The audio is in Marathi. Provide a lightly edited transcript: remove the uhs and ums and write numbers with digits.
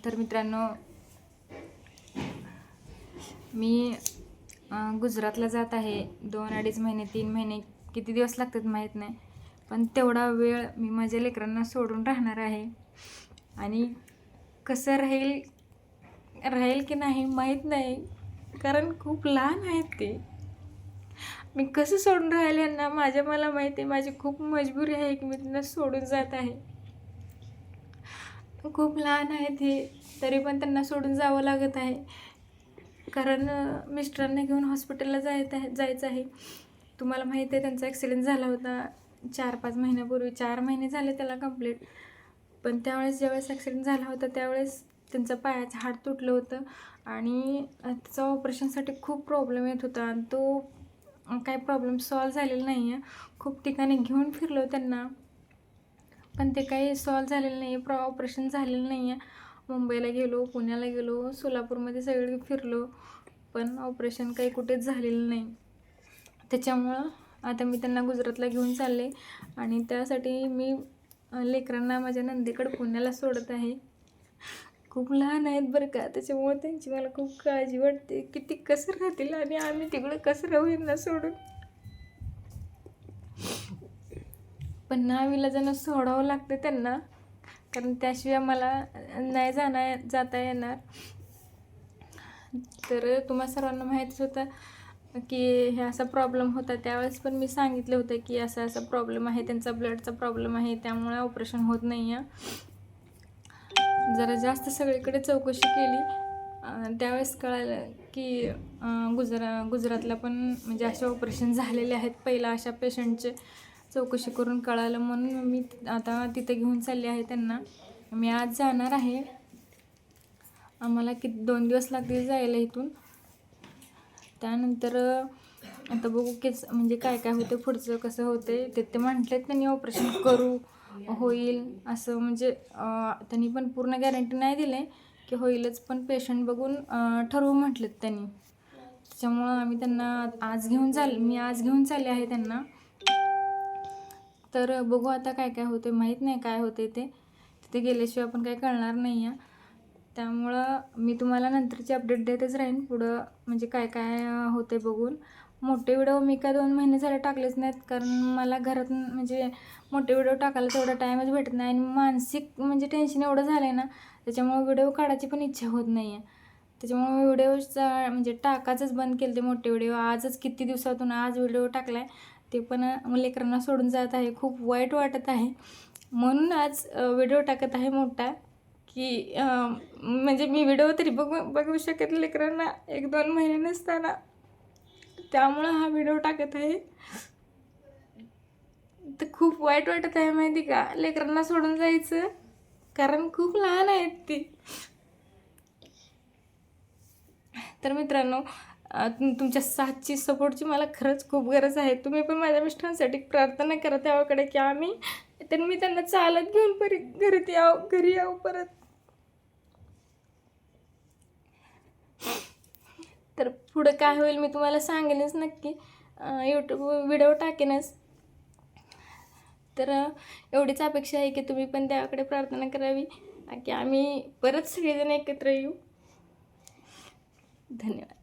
तर मित्रांनो, मी गुजरातला जात आहे. 2-2.5 महिने 3 महिने किती दिवस लागतात माहीत नाही, पण तेवढा वेळ मी माझ्या लेकरांना सोडून राहणार आहे. आणि कसं राहील की नाही माहीत नाही, कारण खूप लहान आहेत ते. मी कसं सोडून राहिले यांना मला माहिती आहे. माझी खूप मजबुरी आहे की मी त्यांना सोडून जात आहे. खूप लहान आहेत हे, तरी पण त्यांना सोडून जावं लागत आहे. कारण मिस्टरांना घेऊन हॉस्पिटलला जायचं आहे. तुम्हाला माहीत आहे त्यांचा ॲक्सिडेंट झाला होता 4-5 महिन्यापूर्वी. 4 महिने झाले त्याला कंप्लीट. पण ज्यावेळेस ॲक्सिडेंट झाला होता त्यावेळेस त्यांचं पायाचं हाड तुटलं होतं आणि त्याचा ऑपरेशनसाठी खूप प्रॉब्लेम येत होता. आणि तो काही प्रॉब्लेम सॉल्व झालेला नाही आहे. खूप ठिकाणी घेऊन फिरलो त्यांना, पण ते काही सॉल्व झालेलं नाही आहे. ऑपरेशन झालेलं नाही आहे. मुंबईला गेलो, पुण्याला गेलो, सोलापूरमध्ये सगळे फिरलो, पण ऑपरेशन काही कुठेच झालेलं नाही. त्याच्यामुळं आता मी त्यांना गुजरातला घेऊन चालले आणि त्यासाठी मी लेकरांना माझ्या नंदेकडे पुण्याला सोडत आहे. खूप लहान आहेत बरं का, त्याच्यामुळे त्यांची मला खूप काळजी वाटते की ती कसं राहतील आणि आम्ही तिकडं कसं राहू यांना सोडून. पण नाविलाजानं सोडावं लागतं त्यांना, कारण त्याशिवाय मला नाही जाता येणार. तर तुम्हा सर्वांना माहीतच होतं की हे असा प्रॉब्लेम होता. त्यावेळेस पण मी सांगितलं होतं की असा प्रॉब्लेम आहे, त्यांचा ब्लडचा प्रॉब्लेम आहे, त्यामुळे ऑपरेशन होत नाही आहे. जरा जास्त सगळीकडे चौकशी केली, त्यावेळेस कळालं की गुजरातला पण म्हणजे असे ऑपरेशन झालेले आहेत. पहिला अशा पेशंटचे चौकशी करून कळालं, म्हणून मी आता तिथे घेऊन चालले आहे त्यांना. मी आज जाणार आहे. आम्हाला 2 दिवस लागतील जायला इथून. त्यानंतर आता बघू म्हणजे काय होते पुढचं, कसं होते ते म्हटलेत त्यांनी ऑपरेशन करू होईल असं. म्हणजे त्यांनी पण पूर्ण गॅरंटी नाही दिली की होईलच, पण पेशंट बघून ठरवू म्हटलेत त्यांनी. त्याच्यामुळं मी आज घेऊन चालले आहे त्यांना. तर बघू आता काय होते, माहीत नाही काय होते ते. तिथे गेल्याशिवाय पण काही कळणार नाही आहे. त्यामुळं मी तुम्हाला नंतरची अपडेट देतच राहीन पुढं, म्हणजे काय होते बघून. मोठे व्हिडिओ मी 2 महिने झाले टाकलेच नाहीत, कारण मला घरात म्हणजे मोठे व्हिडिओ टाकायला तेवढा टाईमच भेटत नाही. आणि मानसिक म्हणजे टेन्शन एवढं झालं आहे ना, त्याच्यामुळे व्हिडिओ काढायची पण इच्छा होत नाही आहे. त्याच्यामुळे व्हिडिओचा म्हणजे टाकायचंच बंद केलं ते मोठे व्हिडिओ. आजच किती दिवसातून आज व्हिडिओ टाकला आहे, ते पण लेकरांना सोडून जात आहे. खूप वाईट वाटत आहे, म्हणून आज व्हिडिओ टाकत आहे मोठा, की म्हणजे मी व्हिडिओ तरी बघू शकत लेकरांना 1-2 महिने नसताना. त्यामुळं हा व्हिडिओ टाकत आहे. तर खूप वाईट वाटत आहे माहिती का लेकरांना सोडून जायचं, कारण खूप लहान आहेत ती. तर मित्रांनो, तुमच्या साथची सपोर्टची मला खरंच खूप गरज आहे. तुम्ही पण माझ्या मिस्टरांसाठी प्रार्थना करा त्याकडे की मी त्यांना चालत घेऊन घरी यावं परत. तर पुढं काय होईल मी तुम्हाला सांगेनच नक्की, यूट्यूब व्हिडिओ टाकेनच. तर एवढीच अपेक्षा आहे की तुम्ही पण त्याकडे प्रार्थना करावी की आम्ही परत सगळेजण एकत्र येऊ. धन्यवाद.